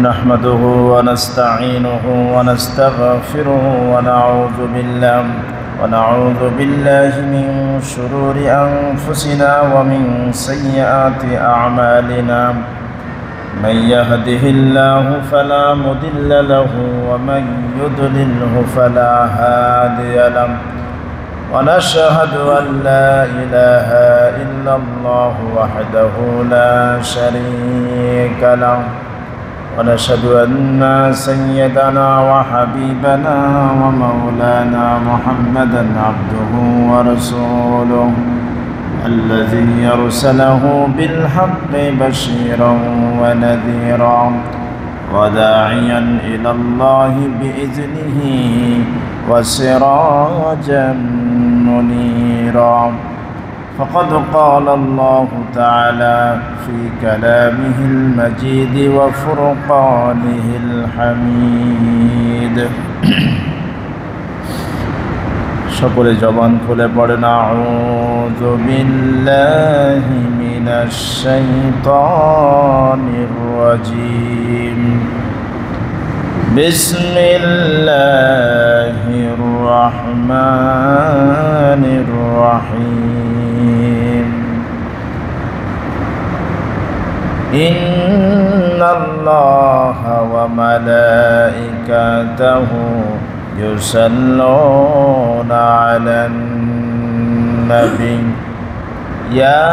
نحمده ونستعينه ونستغفره ونعوذ بالله من شرور أنفسنا ومن سيئات أعمالنا. من يهده الله فلا مضل له ومن يضلله فلا هادي له. ونشهد أن لا إله إلا الله وحده لا شريك له. ونشهد أن سيدنا وحبيبنا ومولانا محمدا عبده ورسوله الذي أرسله بالحق بشيرا ونذيرا وداعيا إلى الله بإذنه وسراجا منيرا. فقد قال الله تعالى في كلامه المجيد وفرقانه الحميد. সকলে জবান খুলে পড়েন আউযু বিল্লাহি মিনাশ শাইতানির রাজীম। বিসমিল্লাহির রহমানির রহিম। ইন্নাল্লাহা ওয়া মালাইকাতাহু ইউসাল্লুনা আলান নবী ইয়া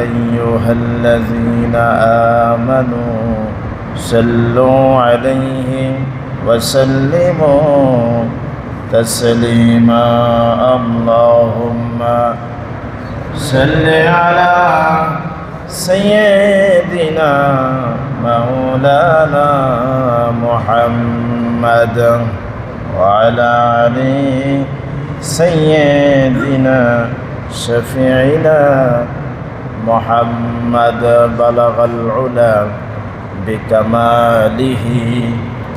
আইয়ুহাল্লাযীনা আমানু সাল্লু আলাইহি ওয়া সাল্লিমু তাসলিমা। আল্লাহুম্মা সাল্লি আলা সাইয়্যিদিনা মাওলানা মুহাম্মাদ ওয়া আলা আলি সাইয়্যিদিনা শাফিঈনা মুহাম্মাদ বালাগাল উলা বিকামালিহি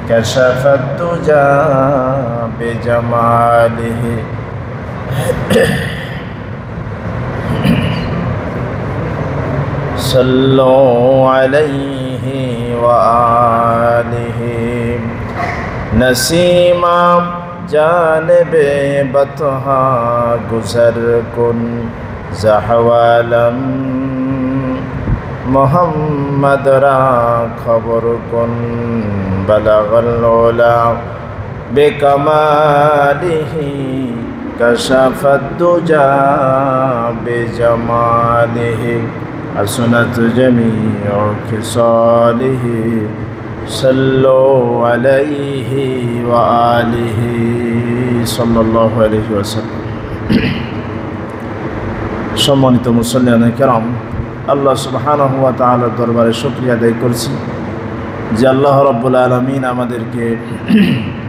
কাশাফাত তুজা বিজামালিহি। সাল্লু আলাইহি ওয়া আলিহি নসীমা জানিবে বতহা গুজর কুন জাহওয়ালম মোহাম্মদ রা খবর কুন বালাগাল উলা বিকামালিহি কাশাফাত তুজা বিজামালিহি حسنت جميع خصاله صلوا عليه وآله صلى الله عليه وسلم। সম্মানিত মুসল্লিয়ানে কেরাম, আল্লাহ সুবহানাহু ওয়া তাআলার দরবারে শুকরিয়া আদায় করছি যে আল্লাহ রাব্বুল আলামিন আমাদেরকে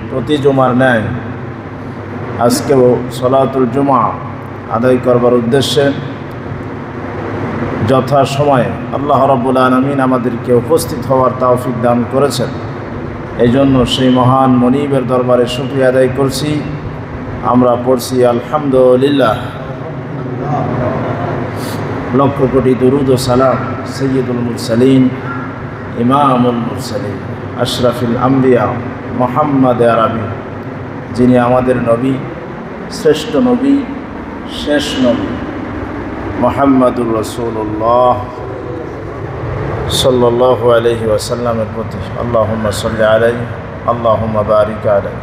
প্রতি জুমার ন্যায় আজকেও সলাতুল জুমা আদায় করবার উদ্দেশ্যে যথা সময়ে আল্লাহ রাব্বুল আলামিন আমাদেরকে উপস্থিত হওয়ার তৌফিক দান করেছেন। এই জন্য সেই মহান মনিবের দরবারে শুকরিয়া আদায় করছি। আমরা পড়ছি আলহামদুলিল্লাহ। লক্ষ কোটি দুরুদ ও সালাম সৈয়দুল মুরসালিন ইমামুল মুরসালিন আশরাফুল আম্বিয়া মুহাম্মদ আরবি, যিনি আমাদের নবী, শ্রেষ্ঠ নবী, শেষ নবী মুহাম্মাদুর রাসূলুল্লাহ সাল্লাল্লাহু আলাইহি ওয়াসাল্লামের প্রতি আল্লাহুম্মা সাল্লি আলাইহি আল্লাহুম্মা বারিক আলাইহি।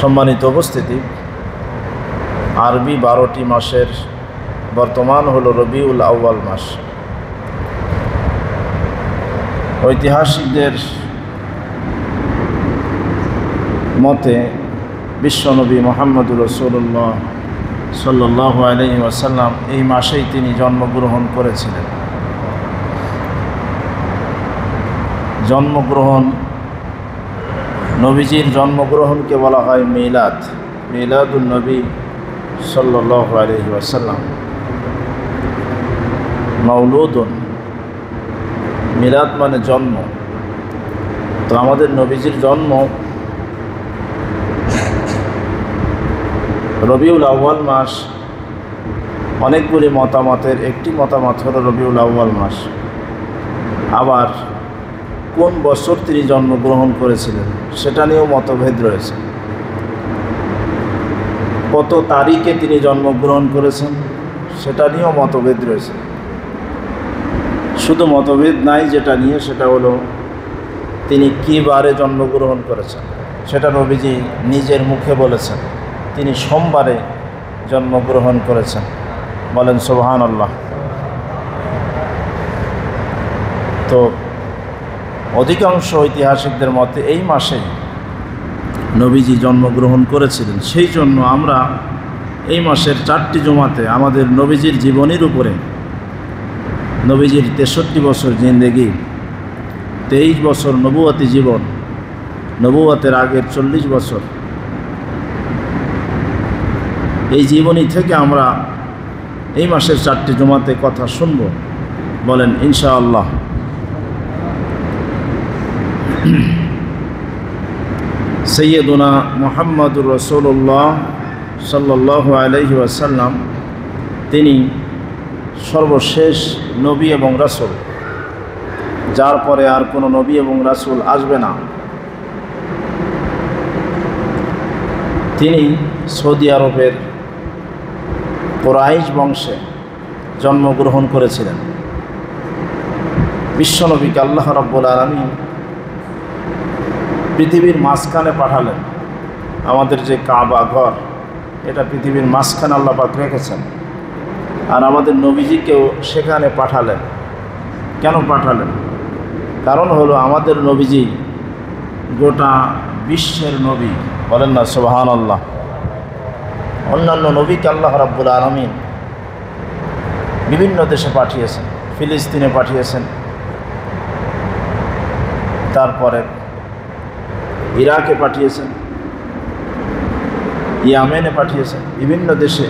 সম্মানিত উপস্থিতি, আরবি 12টি মাসের বর্তমান হলো রবিউল আউয়াল মাস। ঐতিহাসিকদের মতে বিশ্বনবী মুহাম্মদুর রাসূলুল্লাহ সাল্লাল্লাহু আলাইহি ওয়াসাল্লাম এই মাসেই তিনি জন্মগ্রহণ করেছিলেন। নবীজির জন্মগ্রহণকে বলা হয় মিলাদ, মিলাদুন নবী সাল্লাল্লাহু আলাইহি ওয়াসাল্লাম। মাউলুদুন, মিলাদ মানে জন্ম। তো আমাদের নবীজির জন্ম রবিউল আউয়াল মাস অনেকগুলি মতামতের একটি মতামত হলো রবিউল আউয়াল মাস। আবার কোন বছর তিনি জন্মগ্রহণ করেছিলেন সেটা নিয়েও মতভেদ রয়েছে। কত তারিখে তিনি জন্মগ্রহণ করেছেন সেটা নিয়েও মতভেদ রয়েছে। শুধু মতভেদ নাই যেটা নিয়ে, সেটা হলো তিনি কী বারে জন্মগ্রহণ করেছেন। সেটা নবীজি নিজের মুখে বলেছেন তিনি সোমবারে জন্মগ্রহণ করেছেন। বলেন সুবহানাল্লাহ। তো অধিকাংশ ঐতিহাসিকদের মতে এই মাসেই নবীজি জন্মগ্রহণ করেছিলেন। সেই জন্য আমরা এই মাসের 4টি জুমাতে আমাদের নবীজির জীবনীর উপরে, নবীজির 63 বছর জিন্দেগি, 23 বছর নবুয়তি জীবন, নবুয়তের আগের 40 বছর, এই জীবনী থেকে আমরা এই মাসের 4টি জুমাতে কথা শুনব। বলেন ইনশাআল্লাহ। সৈয়দুনা মুহাম্মদুর রাসূলুল্লাহ সাল্লাল্লাহু আলাইহি ওয়াসাল্লাম তিনি সর্বশেষ নবী এবং রাসূল, যার পরে আর কোনো নবী এবং রাসূল আসবে না। তিনি সৌদি আরবের কুরাইশ বংশে জন্মগ্রহণ করেছিলেন। বিশ্বনবীকে আল্লাহ রাব্বুল আলামিন পৃথিবীর মাঝখানে পাঠালেন। আমাদের যে কাবা ঘর, এটা পৃথিবীর মাঝখানে আল্লাহ পাক রেখেছেন, আর আমাদের নবীজিকেও সেখানে পাঠালেন। কেন পাঠালেন? কারণ হলো আমাদের নবীজি গোটা বিশ্বের নবী। বলেন না সুবহানাল্লাহ। অন্যান্য নবীকে আল্লাহ রাব্বুল আলামিন বিভিন্ন দেশে পাঠিয়েছেন। ফিলিস্তিনে পাঠিয়েছেন, তারপরে ইরাকে পাঠিয়েছেন, ইয়ামেনে পাঠিয়েছেন, বিভিন্ন দেশে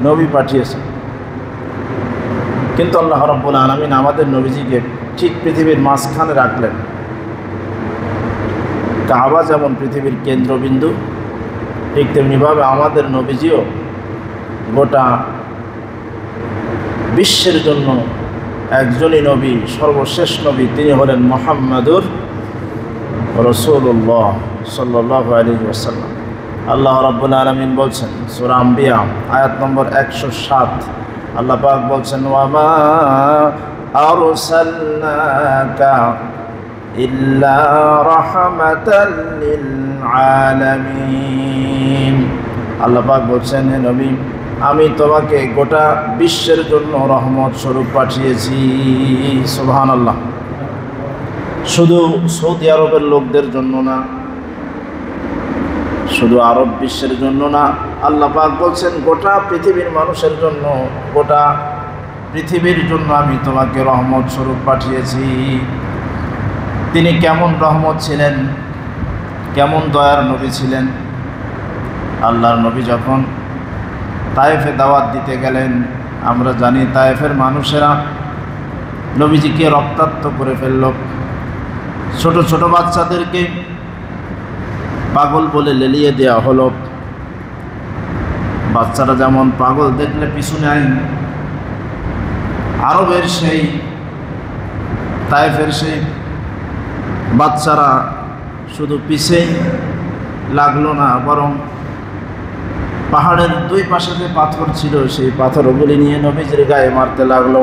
নবী পাঠিয়েছেন। কিন্তু আল্লাহ রাব্বুল আলামিন আমাদের নবীজিকে ঠিক পৃথিবীর মাঝখানে রাখলেন। কাবা যেমন পৃথিবীর কেন্দ্রবিন্দু, ঠিক তেমনিভাবে আমাদের নবীজিও গোটা বিশ্বের জন্য একজনই নবী, সর্বশেষ নবী, তিনি হলেন মুহাম্মাদুর রাসূলুল্লাহ সাল্লাল্লাহু আলাইহি ওয়াসাল্লাম। আল্লাহ রাব্বুল আলামিন বলছেন সূরা আম্বিয়া আয়াত নম্বর 107, আল্লাহ পাক বলছেন ওয়া মা আরসালনাকা ইল্লা রাহমাতাল লিল আলামিন। আল্লাহ পাক বলছেন, হে নবী, আমি তোমাকে গোটা বিশ্বের জন্য রহমত স্বরূপ পাঠিয়েছি। সুবহানাল্লাহ। শুধু সৌদি আরবের লোকদের জন্য না, শুধু আরব বিশ্বের জন্য না, আল্লাহ পাক বলছেন গোটা পৃথিবীর মানুষের জন্য, গোটা পৃথিবীর জন্য আমি তোমাকে রহমত স্বরূপ পাঠিয়েছি। তিনি কেমন রহমত ছিলেন, কেমন দয়ার নবী ছিলেন। আল্লাহর নবী যখন তায়েফে দাওয়াত দিতে গেলেন, আমরা জানি তায়েফের মানুষেরা নবীজিকে রক্তাক্ত করে ফেলল। ছোট ছোট বাচ্চাদেরকে পাগল বলে লেলিয়ে দেওয়া হলো। বাচ্চারা যেমন পাগল দেখলে পিছু নেয়, আরবের সেই তায়েফের সেই বাচ্চারা শুধু পিছেই লাগলো না, বরং পাহাড়ের দুই পাশে যে পাথর ছিল সেই পাথরগুলি নিয়ে নবীজির গায়ে মারতে লাগলো।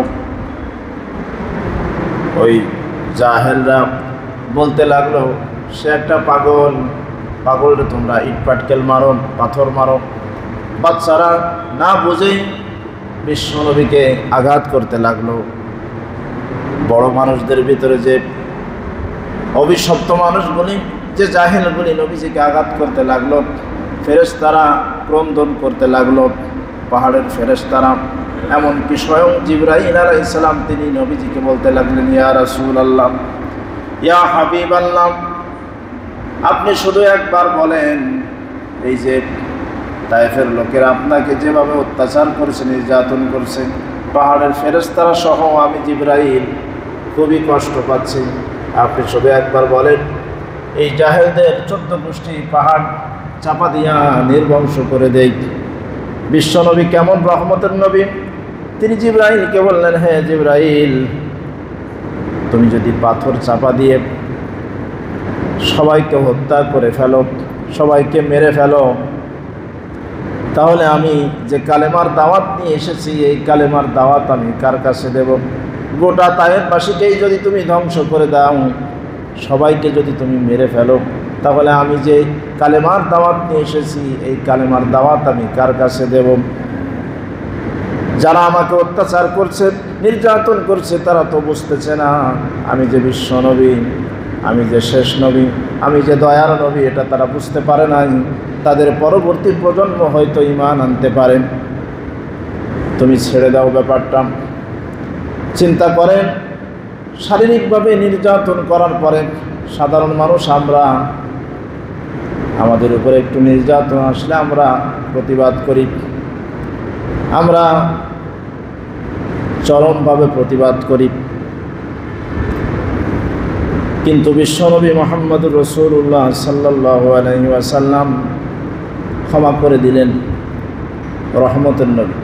ওই জাহেলরা বলতে লাগলো, সে একটা পাগল, পাগলরে তোমরা ইট পাটকেল মারো, পাথর মারো। বাচ্চারা না বুঝেই বিশ্বনবীকে আঘাত করতে লাগলো। বড় মানুষদের ভিতরে যে অভিশপ্ত মানুষগুলি, যে জাহেলগুলি নবীজিকে আঘাত করতে লাগলো, ফেরেশতারা ক্রন্দন করতে লাগলো। পাহাড়ের ফেরেশতারা, এমনকি স্বয়ং জিবরাইল আলাইহিস সালাম, তিনি নবীজিকে বলতে লাগলেন, ইয়া রাসূলুল্লাহ, ইয়া হাবিবাল্লাহ, আপনি শুধু একবার বলেন, এই যে তায়েফের লোকেরা আপনাকে যেভাবে অত্যাচার করেছে, নির্যাতন করছে, পাহাড়ের ফেরেশতারা সহ আমি জিবরাইল খুবই কষ্ট পাচ্ছি। আপনি শুধু একবার বলেন, এই জাহেলদের 14 গোষ্ঠী পাহাড় চাপা দিয়া নির্বংশ করে দেই। বিশ্বনবী কেমন রহমতের নবী, তিনি জিবরাইলকে বললেন, হে জিবরাইল, তুমি যদি পাথর চাপা দিয়ে সবাইকে হত্যা করে ফেলো, সবাইকে মেরে ফেলো, তাহলে আমি যে কালেমার দাওয়াত নিয়ে এসেছি এই কালেমার দাওয়াত আমি কার কাছে দেব? গোটা তায়েফবাসীকেই যদি তুমি ধ্বংস করে দাও, সবাইকে যদি তুমি মেরে ফেলো, তাহলে আমি যে কালেমার দাওয়াত নিয়ে এসেছি এই কালেমার দাওয়াত আমি কার কাছে দেব? যারা আমাকে অত্যাচার করছে, নির্যাতন করছে, তারা তো বুঝতেছে না আমি যে বিশ্ব নবী, আমি যে শেষ নবী, আমি যে দয়ার নবী, এটা তারা বুঝতে পারে নাই। তাদের পরবর্তী প্রজন্ম হয়তো ঈমান আনতে পারেন। তুমি ছেড়ে দাও ব্যাপারটা। চিন্তা করেন, শারীরিকভাবে নির্যাতন করার পরে সাধারণ মানুষ আমরা, আমাদের উপরে একটু নির্যাতন আসলে আমরা প্রতিবাদ করি, আমরা চরমভাবে প্রতিবাদ করি। কিন্তু বিশ্বনবী মুহাম্মদুর রাসূলুল্লাহ সাল্লাল্লাহু আলাইহি ওয়াসাল্লাম ক্ষমা করে দিলেন, রহমতের নবী।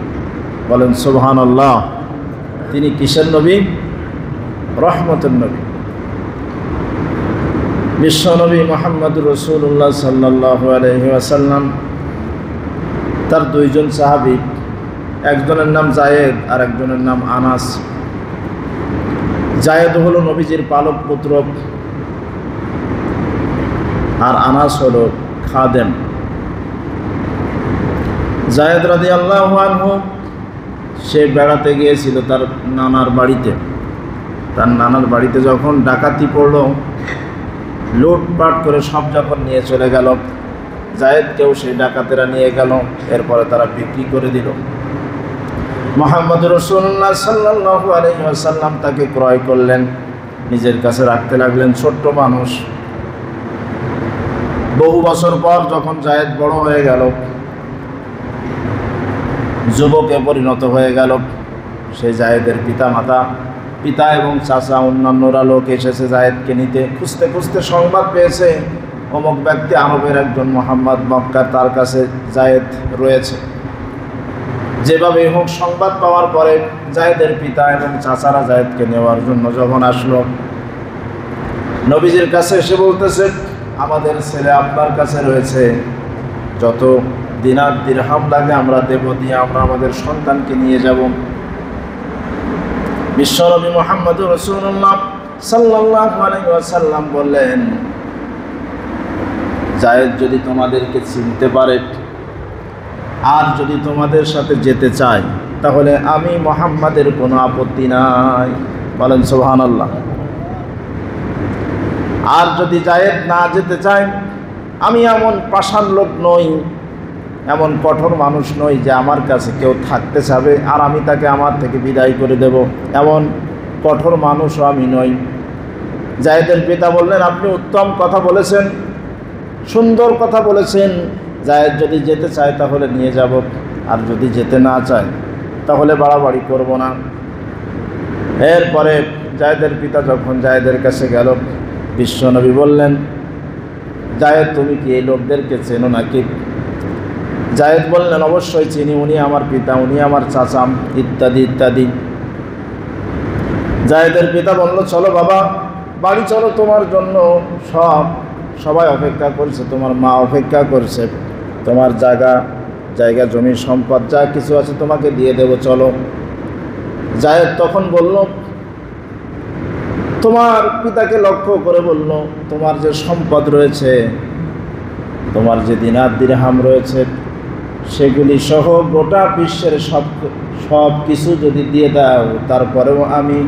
বলেন সুবহানাল্লাহ। তিনি কিসের নবী? রহমতের নবী। বিশ্বনবী মুহাম্মদুর রাসূলুল্লাহ সাল্লাল্লাহু আলাইহি ওয়াসাল্লাম তার দুইজন সাহাবী, একজনের নাম জায়েদ আর একজনের নাম আনাস। জায়েদ হলো নবীজির পালক পুত্র আর আনাস হলো খাদেম। জায়েদ রাদিয়াল্লাহু আনহু সে বেড়াতে গিয়েছিল তার নানার বাড়িতে। তার নানার বাড়িতে যখন ডাকাতি পড়ল, লুটপাট করে সব যখন নিয়ে চলে গেল, জায়েদকেও সেই ডাকাতেরা নিয়ে গেল। এরপরে তারা বিক্রি করে দিল। মুহাম্মদুর রাসূলুল্লাহ সাল্লাল্লাহু আলাইহি ওয়াসাল্লাম তাকে ক্রয় করলেন, নিজের কাছে রাখতে লাগলেন। ছোট্ট মানুষ। বহু বছর পর যখন জায়েদ বড় হয়ে গেল, যুবকে পরিণত হয়ে গেল, সেই জায়েদের পিতা এবং চাচা অন্যান্যরা লোক এসেছে জায়েদকে নিতে। খুঁজতে খুঁজতে সংবাদ পেয়েছে অমুক ব্যক্তি আরবের একজন মুহাম্মদ, মক্কা, তার কাছে জায়েদ রয়েছে। যেভাবে হোক সংবাদ পাওয়ার পরে জায়েদের পিতা এবং চাচারা জায়েদকে নেওয়ার জন্য যখন আসলো, নবীজির কাছে এসে বলতেছে, আমাদের ছেলে আপনার কাছে রয়েছে, যত দিনার দিরহাম লাগে আমরা দেব, দিয়ে আমরা আমাদের সন্তানকে নিয়ে যাব। বিশ্বনবী মুহাম্মদুর রাসূলুল্লাহ সাল্লাল্লাহু আলাইহি ওয়াসাল্লাম বললেন, জায়েদ যদি তোমাদেরকে চিনতে পারে আর যদি তোমাদের সাথে যেতে চায়, তাহলে আমি মুহাম্মাদের কোনো আপত্তি নাই। বলেন সুবহানাল্লাহ। আর যদি জায়েদ না যেতে চায়, আমি এমন পাষাণ লোক নই, এমন কঠোর মানুষ নই যে আমার কাছে কেউ থাকতে চাবে আর আমি তাকে আমার থেকে বিদায় করে দেব, এমন কঠোর মানুষও আমি নই। জায়েদের পিতা বললেন, আপনি উত্তম কথা বলেছেন, সুন্দর কথা বলেছেন। জায়েদ যদি যেতে চায় তাহলে নিয়ে যাব, আর যদি যেতে না চায় তাহলে বাড়াবাড়ি করব না। এরপরে জায়েদের পিতা যখন জায়েদের কাছে গেল, বিশ্বনবী বললেন, জায়েদ তুমি কি এই লোকদেরকে চেনো নাকি? জায়েদ বললেন, অবশ্যই চিনি, উনি আমার পিতা, উনি আমার চাচা, ইত্যাদি ইত্যাদি। জায়েদের পিতা বলল, চলো বাবা, বাড়ি চলো, তোমার জন্য সবাই অপেক্ষা করছে, তোমার মা অপেক্ষা করছে, তোমার জায়গা জমি সম্পদ যা কিছু আছে তোমাকে দিয়ে দেব, চলো। জায়েদ তখন বলল, তোমার পিতাকে লক্ষ্য করে বলল, তোমার যে সম্পদ রয়েছে, তোমার যে দিনার দিরহাম রয়েছে, সেগুলি সহ গোটা বিশ্বের সব কিছু যদি দিয়ে দাও, তারপরেও আমি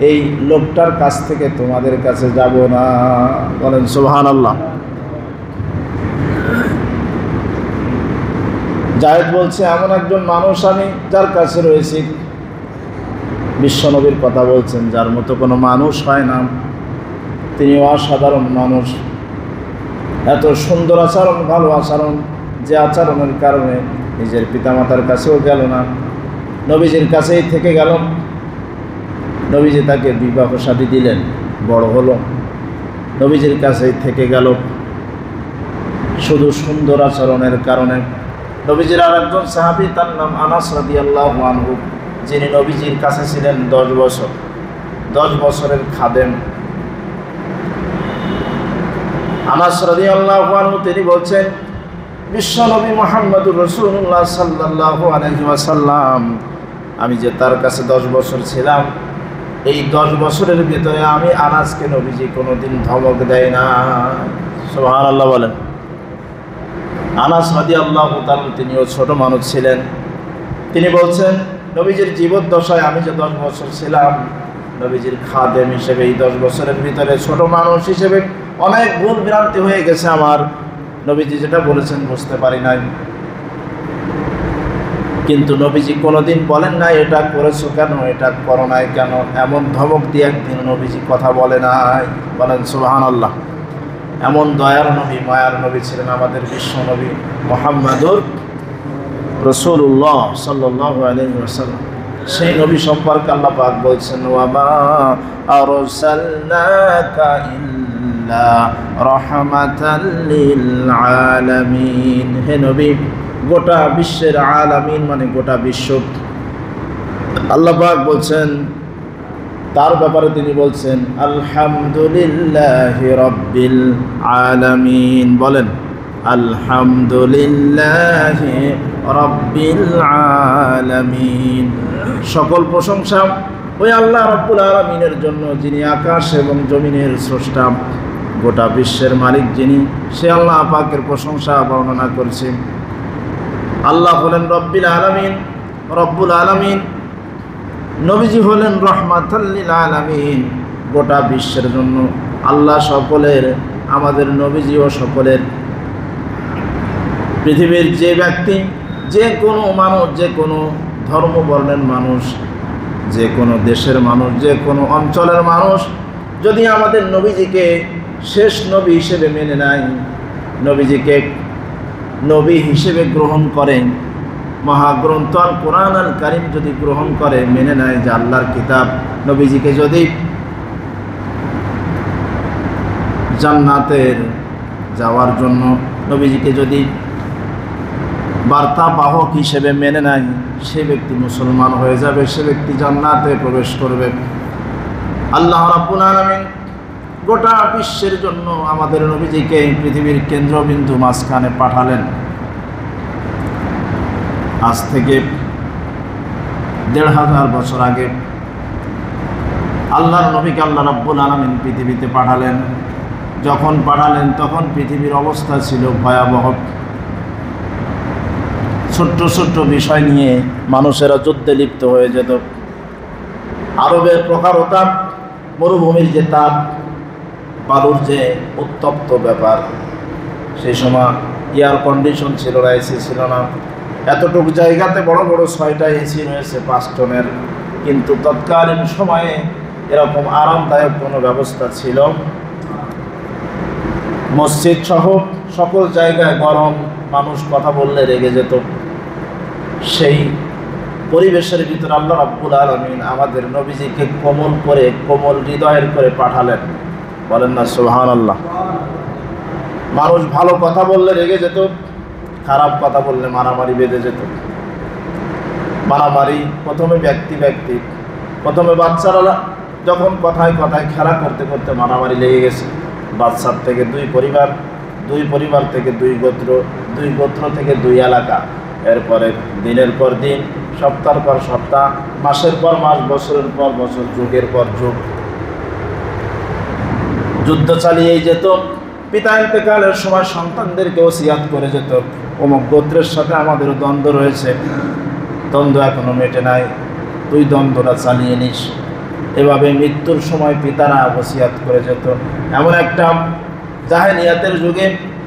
এই লোকটার কাছ থেকে তোমাদের কাছে যাব না। বলেন সুবহানাল্লাহ। জায়েদ বলছে, এমন একজন মানুষ আমি যার কাছে রয়েছি। বিশ্বনবীর কথা বলছেন, যার মতো কোনো মানুষ হয় না, তিনি অসাধারণ মানুষ। এত সুন্দর আচরণ, ভালো আচরণ, যে আচরণের কারণে নিজের পিতামাতার কাছেও গেল না, নবীজির কাছেই থেকে গেল। নবীজি তাকে বিবাহ শাদী দিলেন, বড় হলো, নবীজির কাছেই থেকে গেল শুধু সুন্দর আচরণের কারণে। নবীজির আর একজন সাহাবী, তার নাম আনাস রাদিয়াল্লাহু আনহু, যিনি নবীজির কাছে ছিলেন 10 বছর, 10 বছরের খাদেম। আনাস রাদিয়াল্লাহু আনহু তিনি বলছেন, বিশ্বনবী মুহাম্মদুর রাসূলুল্লাহ সাল্লাল্লাহু আলাইহি ওয়াসাল্লাম, আমি যে তার কাছে 10 বছর ছিলাম, এই 10 বছরের ভিতরে আমি আনাসকে নবীজি কোনোদিন ধমক দেয় না। সুবহানাল্লাহ বলেন। আনাস রাদিয়াল্লাহু তাআলা তিনিও ছোট মানুষ ছিলেন। তিনি বলছেন, নবীজির জীবদ্দশায় আমি যে 10 বছর ছিলাম, নবীজির খাদেম হিসেবে এই 10 বছরের ভিতরে ছোট মানুষ হিসেবে অনেক ভুল ভ্রান্তি হয়ে গেছে আমার। নবীজি যেটা বলেছেন বুঝতে পারি নাই, কিন্তু নবীজি কোনোদিন বলেন না এটা করেছো কেন, এটা করো নাই কেন, এমন ধমক দিয়ে একদিন নবীজি কথা বলে নাই। বলেন সুবহানাল্লাহ। এমন দয়ার নবী, মায়ার নবী ছিলেন আমাদের বিশ্ব নবী মুহাম্মদুর রাসূলুল্লাহ সাল্লাল্লাহু আলাইহি ওয়াসাল্লাম। সেই নবী সম্পর্কে আল্লাহ পাক বলছেন, ওয়া মা আরসালনাকা ইল্লা রাহমাতাল লিল আলামিন। হে নবী, গোটা বিশ্বের আলামিন মানে গোটা বিশ্ব। আল্লাহ পাক বলছেন তার ব্যাপারে, তিনি বলছেন আলহামদুলিল্লাহি রাব্বিল আলামিন। বলেন আলহামদুলিল্লাহি রাব্বিল আলামিন। সকল প্রশংসা ওই আল্লাহ রাব্বুল আলামিনের জন্য, যিনি আকাশ এবং জমিনের স্রষ্টা, গোটা বিশ্বের মালিক যিনি, সে আল্লাহ পাকের প্রশংসা বর্ণনা করছে। আল্লাহ হলেন রব্বিল আলামিন, রব্বুল আলামিন। নবীজি হলেন রহমাতাল লিল আলামিন, গোটা বিশ্বের জন্য। আল্লাহ সকলের, আমাদের নবীজিও সকলের। পৃথিবীর যে ব্যক্তি, যে কোনো মানুষ, যে কোনো ধর্মবর্ণের মানুষ, যে কোনো দেশের মানুষ, যে কোনো অঞ্চলের মানুষ যদি আমাদের নবীজিকে শেষ নবী হিসেবে মেনে নেয়, নবীজিকে নবী হিসেবে গ্রহণ করেন, মহাগ্রন্থ আল কোরআন আল কারীম যদি গ্রহণ করে, মেনে নেয় যে আল্লাহর কিতাব, নবীজিকে যদি জান্নাতের যাওয়ার জন্য, নবীজিকে যদি বার্তা বাহক হিসেবে মেনে নেয়, সে ব্যক্তি মুসলমান হয়ে যাবে, সে ব্যক্তি জান্নাতে প্রবেশ করবে। আল্লাহ রাব্বুল আলামিন গোটা বিশ্বের জন্য আমাদের নবীজিকে পৃথিবীর কেন্দ্রবিন্দু মাঝখানে পাঠালেন। আজ থেকে ১৫০০ বছর আগে আল্লাহর নবীকে আল্লাহ রাব্বুল আলামিন পৃথিবীতে পাঠালেন। যখন পাঠালেন তখন পৃথিবীর অবস্থা ছিল ভয়াবহ। ছোট্ট ছোট্ট বিষয় নিয়ে মানুষেরা যুদ্ধে লিপ্ত হয়ে যেত। আরবের প্রখরতা, মরুভূমির যে তাপ, বালুর যে উত্তপ্ত ব্যাপার, সেই সময় এয়ার কন্ডিশন ছিল না, এসি ছিল না। এতটুকু জায়গাতে বড় বড় 6টা এসি রয়েছে 5 টনের, কিন্তু তৎকালীন সময়ে এরকম আরামদায়ক কোনো ব্যবস্থা ছিল। মসজিদ সহ সকল জায়গায় গরম, মানুষ কথা বললে রেগে যেত। সেই পরিবেশের ভিতরে আল্লাহ রাব্বুল আলামিন আমাদের নবীজিকে কোমল করে, কোমল হৃদয়ের করে পাঠালেন। বলেন না সুবহানাল্লাহ। মানুষ ভালো কথা বললে রেগে যেত, খারাপ কথা বললে মারামারি বেঁধে যেত। মারামারি প্রথমে ব্যক্তি, প্রথমে বাচ্চারা যখন কথায় কথায় খেলা করতে করতে মারামারি লেগে গেছে। বাচ্চার থেকে 2 পরিবার, 2 পরিবার থেকে 2 গোত্র, 2 গোত্র থেকে 2 এলাকা। এরপরে দিনের পর দিন, সপ্তাহের পর সপ্তাহ, মাসের পর মাস, বছরের পর বছর, যুগের পর যুগ যুদ্ধ চালিয়েই যেত। পিতা ইন্তেকালের সময় সন্তানদেরকে ওসিয়াত করে যেত, অমুক গোত্রের সাথে আমাদের দ্বন্দ্ব রয়েছে, দ্বন্দ্ব এখনো মেটে নাই, তুই দ্বন্দ্বটা চালিয়ে নিস। এভাবে মৃত্যুর সময় পিতারা ওসিয়াত করে যেত। এমন একটা জাহেলিয়াতের যুগে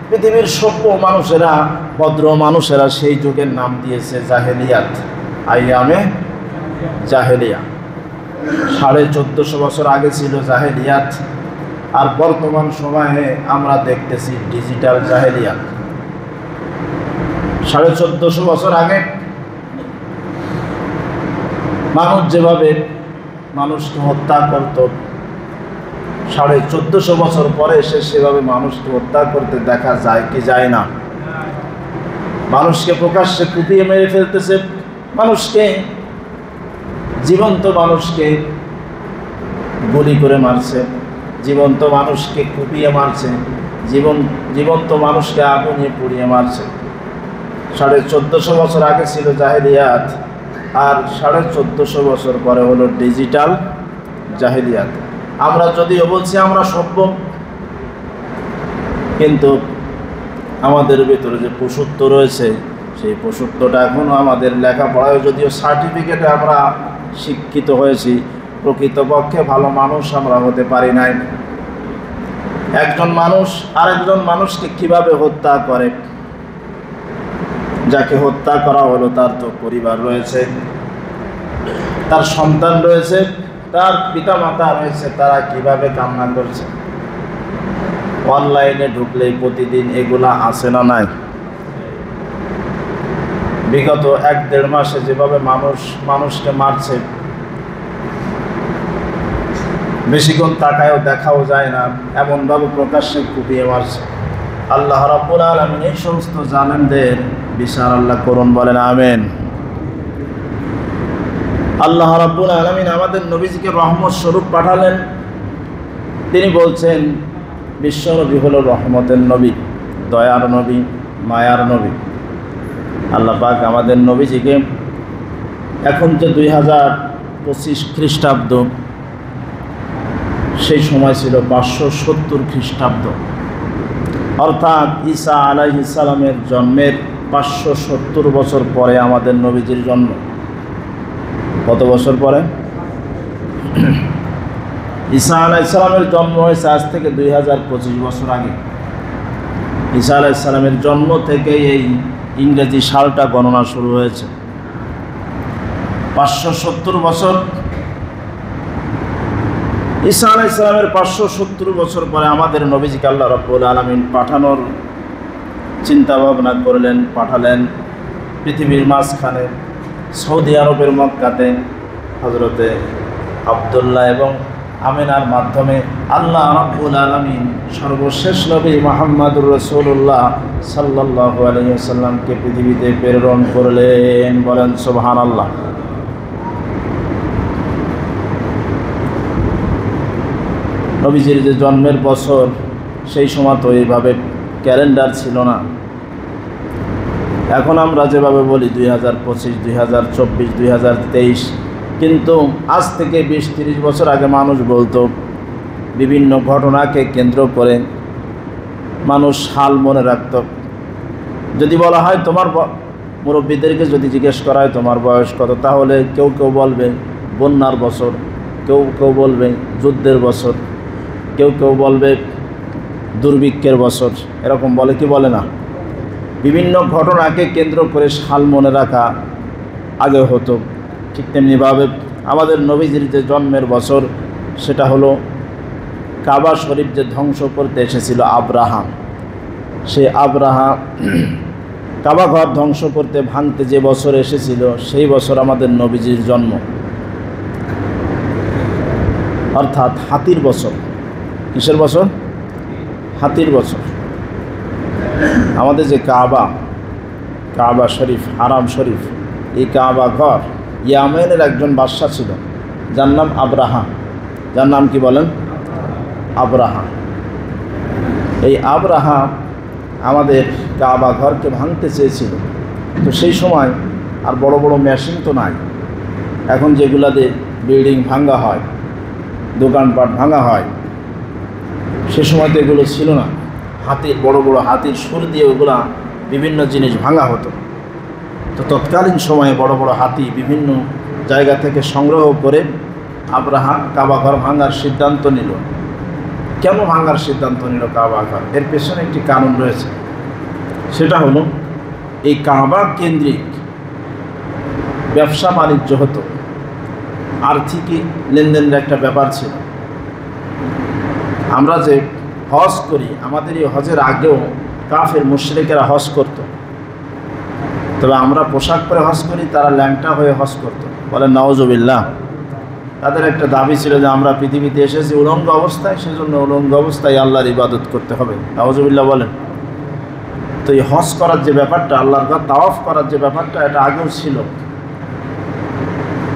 পৃথিবীর সভ্য মানুষেরা, ভদ্র মানুষেরা সেই যুগের নাম দিয়েছে জাহেলিয়াত, আইয়ামে জাহেলিয়া। 1450 বছর আগে ছিল জাহেলিয়াত, আর বর্তমান সময়ে আমরা দেখতেছি ডিজিটাল জাহেলিয়াত। 1450 বছর আগে মানুষ যেভাবে মানুষকে হত্যা করত, 1450 বছর পরে এসে সেভাবে মানুষকে হত্যা করতে দেখা যায় কি যায় না? মানুষকে প্রকাশ্যে কুপিয়ে মেরে ফেলতেছে, মানুষকে জীবন্ত মানুষকে গুলি করে মারছে, জীবন্ত মানুষকে কুপিয়ে মারছে, জীবন্ত মানুষকে আগুনে পুড়িয়ে মারছে। 1450 বছর আগে ছিল জাহেলিয়াত, আর 1450 বছর পরে হলো ডিজিটাল জাহেলিয়াত। আমরা যদিও বলছি আমরা সভ্য, কিন্তু আমাদের ভিতরে যে পশুত্ব রয়েছে, সেই পশুত্বটা এখনও আমাদের লেখাপড়ায়, যদিও সার্টিফিকেটে আমরা শিক্ষিত হয়েছি, প্রকৃতপক্ষে ভালো মানুষ আমরা হতে পারি নাই। একজন মানুষ আরেকজন মানুষকে কিভাবে হত্যা করে, যাকে হত্যা করা হলো তার তো পরিবার রয়েছে, তার সন্তান রয়েছে, তার পিতামাতা রয়েছে, তারা কিভাবে কান্না করছে। অনলাইনে ঢুকলেই প্রতিদিন এগুলা আছে না নাই? বিগত 1-1.5 মাসে যেভাবে মানুষকে মারছে, বেশিক্ষণ তাকায়ও দেখাও যায় না, এমনভাবে প্রকাশ্যে কুপিয়ে মারছে। আল্লাহ রাব্বুল আলামিন এই সমস্ত জালেমদের বিচার আল্লাহ করুন, বলেন আমিন। আল্লাহ রাব্বুল আলামিন আমাদের নবীজিকে রহমত স্বরূপ পাঠালেন। তিনি বলছেন বিশ্বনবী হলো রহমতের নবী, দয়ার নবী, মায়ার নবী। আল্লাহ পাক আমাদের নবীজিকে, এখন যে 2025 খ্রিস্টাব্দ, সেই সময় ছিল 570 খ্রিস্টাব্দ, অর্থাৎ ঈসা আলাইহিস সালামের জন্মের 570 বছর পরে আমাদের নবীজির জন্ম। কত বছর পরে? ঈসা আলাইহিস সালামের জন্ম হয়েছে আজ থেকে 2025 বছর আগে। ঈসা আলাইহিস সালামের জন্ম থেকে এই ইংরেজি সালটা গণনা শুরু হয়েছে। 570 বছর। ঈসা আলাইহিস সালামের 570 বছর পরে আমাদের নবীজিকে আল্লাহ রাব্বুল আলামিন পাঠানোর চিন্তা ভাবনা করলেন, পাঠালেন পৃথিবীর মাঝখানে সৌদি আরবের মক্কাতে হযরতে আব্দুল্লাহ এবং আমিনার মাধ্যমে আল্লাহ রাব্বুল আলামিন সর্বশেষ নবী মুহাম্মদুর রাসূলুল্লাহ সাল্লাল্লাহু আলাইহি ওয়াসাল্লামকে পৃথিবীতে প্রেরণ করলেন। বলেন সুবহানাল্লাহ। নবীজির যে জন্মের বছর, সেই সময় তো এইভাবে ক্যালেন্ডার ছিল না। এখন আমরা যেভাবে বলি 2025, 2024, 2023, কিন্তু আজ থেকে 20-30 বছর আগে মানুষ বলতো, বিভিন্ন ঘটনাকে কেন্দ্র করে মানুষ সাল মনে রাখত। যদি বলা হয় তোমার মুরব্বীদেরকে যদি জিজ্ঞেস করা হয় তোমার বয়স কত, তাহলে কেউ কেউ বলবে বন্যার বছর, কেউ কেউ বলবে যুদ্ধের বছর, কেউ কেউ বলবে দুর্ভিক্ষের বছর, এরকম বলে কি বলে না? বিভিন্ন ঘটনাকে কেন্দ্র করে সাল মনে রাখা আগে হতো। ঠিক তেমনিভাবে আমাদের নবীজির যে জন্মের বছর, সেটা হলো কাবা শরীফ যে ধ্বংস করতে এসেছিল আব্রাহা, সেই আব্রাহা কাবা ঘর ধ্বংস করতে, ভাঙতে যে বছর এসেছিল, সেই বছর আমাদের নবীজির জন্ম, অর্থাৎ হাতির বছর। কিসের বছর? হাতির বছর। আমাদের যে কাবা শরীফ, হারাম শরীফ, এই কাবা ঘর ইয়ামেনের একজন বাদশা ছিল, যার নাম আব্রাহা। যার নাম কি বলেন? আব্রাহা। এই আব্রাহা আমাদের কাবা ঘরকে ভাঙতে চেয়েছিল। তো সেই সময় আর বড় বড় মেশিন তো নাই, এখন যেগুলাতে বিল্ডিং ভাঙা হয়, দোকানপাট ভাঙা হয়, সে সময় তো এগুলো ছিল না। হাতির বড় বড় হাতির সুর দিয়ে ওগুলা বিভিন্ন জিনিস ভাঙা হতো। তো তৎকালীন সময়ে বড় বড় হাতি বিভিন্ন জায়গা থেকে সংগ্রহ করে আব্রাহা কাবা ঘর ভাঙার সিদ্ধান্ত নিল। কেন ভাঙার সিদ্ধান্ত নিল কাবা ঘর? এর পেছনে একটি কারণ রয়েছে। সেটা হলো এই কাবা কেন্দ্রিক ব্যবসা বাণিজ্য হতো, আর্থিক লেনদেনের একটা ব্যাপার ছিল। আমরা যে হজ করি, আমাদের এই হজের আগেও কাফের মুশরিকেরা হজ করত। তবে আমরা পোশাক পরে হজ করি, তারা ল্যাংটা হয়ে হজ করত। বলেন নাউজুবিল্লাহ। তাদের একটা দাবি ছিল যে আমরা পৃথিবীতে এসেছি উলঙ্গ অবস্থায়, সেজন্য উলঙ্গ অবস্থায় আল্লাহর ইবাদত করতে হবে। নাউজুবিল্লাহ বলেন। তো এই হজ করার যে ব্যাপারটা, আল্লাহর ঘর তাওয়াফ করার যে ব্যাপারটা, এটা আগেও ছিল।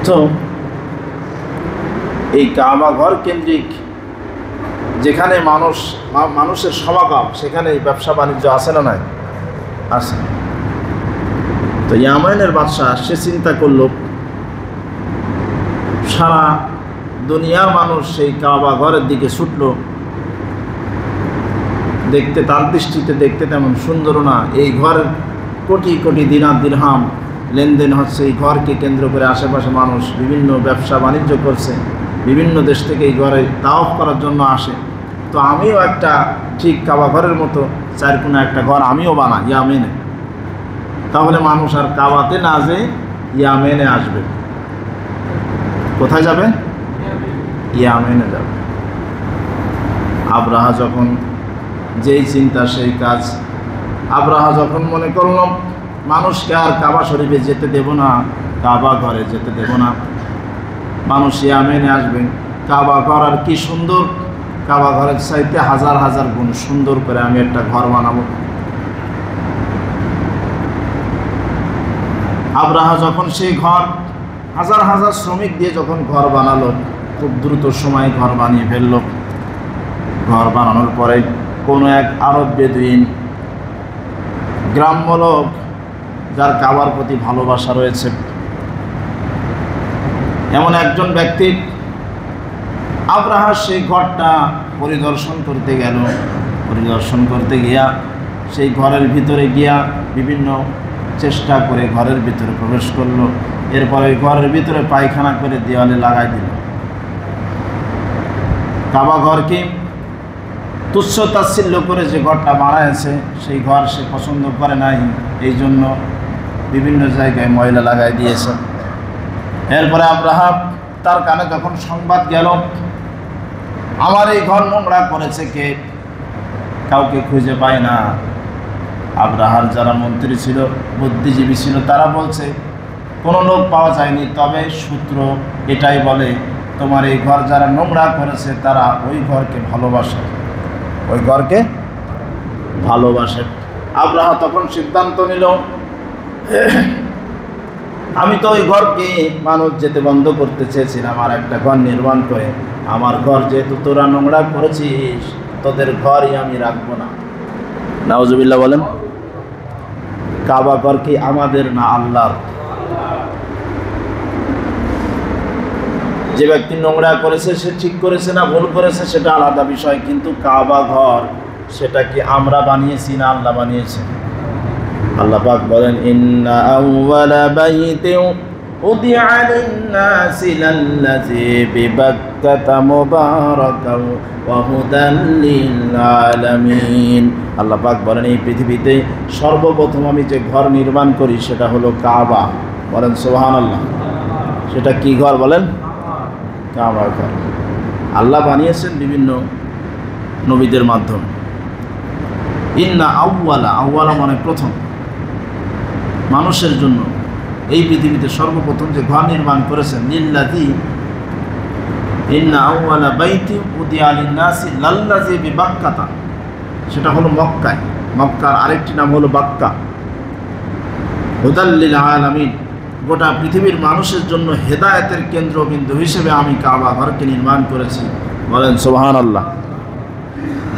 তো এই কাবা ঘর কেন্দ্রিক যেখানে মানুষের সমাগম, সেখানে ব্যবসা বাণিজ্য আছে না নাই? আছে। তো ইয়ামেনের বাদশাহ সে চিন্তা করল, সারা দুনিয়ার মানুষ সেই কাবা ঘরের দিকে ছুটল, দেখতে তার দৃষ্টিতে দেখতে তেমন সুন্দর না। এই ঘরের কোটি কোটি দিনার দিরহাম লেনদেন হচ্ছে। এই ঘরকে কেন্দ্র করে আশেপাশে মানুষ বিভিন্ন ব্যবসা বাণিজ্য করছে, বিভিন্ন দেশ থেকে এই ঘরে তাওয়াফ করার জন্য আসে। তো আমিও একটা ঠিক কাবা ঘরের মতো চারকোনা একটা ঘর আমিও বানাই ইয়ামেনে, তাহলে মানুষ আর কাবাতে না যেয়ে ইয়ামেনে আসবে। কোথায় যাবে? ইয়ামেনে যাবে। আব্রাহা যখন যেই চিন্তা সেই কাজ। আব্রাহা যখন মনে করল মানুষকে আর কাবা শরীফে যেতে দেব না, কাবা ঘরে যেতে দেব না, মানুষ ইয়ামেনে আসবে। কাবা ঘর আর কি সুন্দর, কাবা ঘরের চাইতে হাজার হাজার গুণ সুন্দর করে আমি একটা ঘর বানাবো। আব্রাহা যখন সেই ঘর হাজার হাজার শ্রমিক দিয়ে যখন ঘর বানালো, খুব দ্রুত সময়ে ঘর বানিয়ে ফেলল। ঘর বানানোর পরে কোনো এক আরব বেদুইন গ্রাম্য লোক, যার কাবার প্রতি ভালোবাসা রয়েছে, এমন একজন ব্যক্তি আব্রাহা সেই ঘরটা পরিদর্শন করতে গেল। পরিদর্শন করতে গিয়া সেই ঘরের ভিতরে গিয়া বিভিন্ন চেষ্টা করে ঘরের ভিতরে প্রবেশ করলো। এরপরে ঘরের ভিতরে পায়খানা করে দেওয়ালে লাগাই দিল। কাবা ঘরকে তুচ্ছ তাচ্ছিল্য করে যে ঘরটা বানাইছে, সেই ঘর সে পছন্দ করে নাই, এই জন্য বিভিন্ন জায়গায় ময়লা লাগাই দিয়েছে। এরপরে আব্রাহা তার কানে যখন সংবাদ গেল, আমার এই ঘর নোংরা করেছে কে, কাউকে খুঁজে পায় না। আব্রাহার যারা মন্ত্রী ছিল, বুদ্ধিজীবী ছিল, তারা বলছে কোনো লোক পাওয়া যায়নি, তবে সূত্র এটাই বলে তোমার এই ঘর যারা নোংরা করেছে তারা ওই ঘরকে ভালোবাসে, ওই ঘরকে ভালোবাসে। আব্রাহা তখন সিদ্ধান্ত নিল, আমি তো ওই ঘরকে মানুষ যেতে বন্ধ করতে চেয়েছিলাম, আর একটা ঘর নির্মাণ করে আমার ঘর যেহেতু তোরা নোংরা করেছিস, তোদের ঘরই আমি রাখবো না। নাউজুবিল্লাহ বলেন। কাবা ঘর কি আমাদের না আল্লাহর? যে ব্যক্তি নোংরা করেছে সে ঠিক করেছে না ভুল করেছে সেটা আলাদা বিষয়, কিন্তু কাবা ঘর সেটা কি আমরা বানিয়েছি না আল্লাহ বানিয়েছে? আল্লাহ পাক বলেন, ইন্না আউওয়ালা বাইতিন উদিআ লিন-নাসি লাল্লাযী বিবাক্কাতা মুবারাকান ওয়া হুদাল লিল-আলামিন। আল্লাহ পাক বলেন, এই পৃথিবীতে সর্বপ্রথম আমি যে ঘর নির্মাণ করি সেটা হলো কাবা। বলেন সুবহানাল্লাহ। সেটা কি ঘর বলেন? কাবা ঘর। আল্লাহ বানিয়েছেন বিভিন্ন নবীদের মাধ্যমে। ইন্না আউওয়ালা, আউওয়ালা মানে প্রথম, মানুষের জন্য এই পৃথিবীতে সর্বপ্রথম যে ঘর নির্মাণ করেছেন, লিল্লাযী, ইন্না আউওয়ালা বাইতি উদিআ লিন-নাসি লাল্লাযী বিবাক্কাতা, সেটা হলো মক্কায়। মক্কার আরেকটি নাম হলো বাক্কা। হুদাল লিল-আলামিন, গোটা পৃথিবীর মানুষের জন্য হেদায়েতের কেন্দ্রবিন্দু হিসেবে আমি কাবা ঘরকে নির্মাণ করেছি। বলেন সুবহানাল্লাহ।